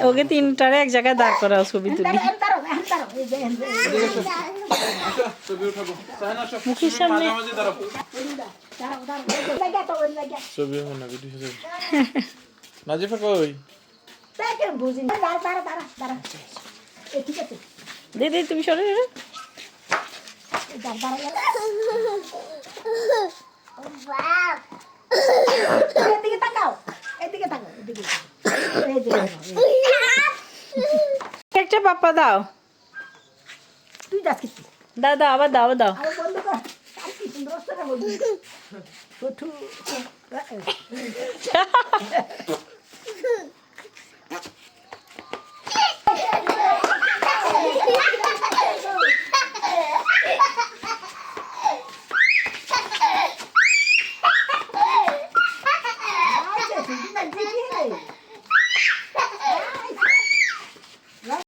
ওকে তিনটারে এক জায়গায় দাঁড় করাও ছবি তুলি মুখের সামনে নাজিফা কই দিদি তুমি সরে এদিকে তাকাও এদিকে তাকাও এদিকে একটা পাপ্পা দাও তুই যাস কিছু দাও দাও আবার দাও দাও আরে বন্ধ কর আর কি সুন্দর করে বলবি ছোটু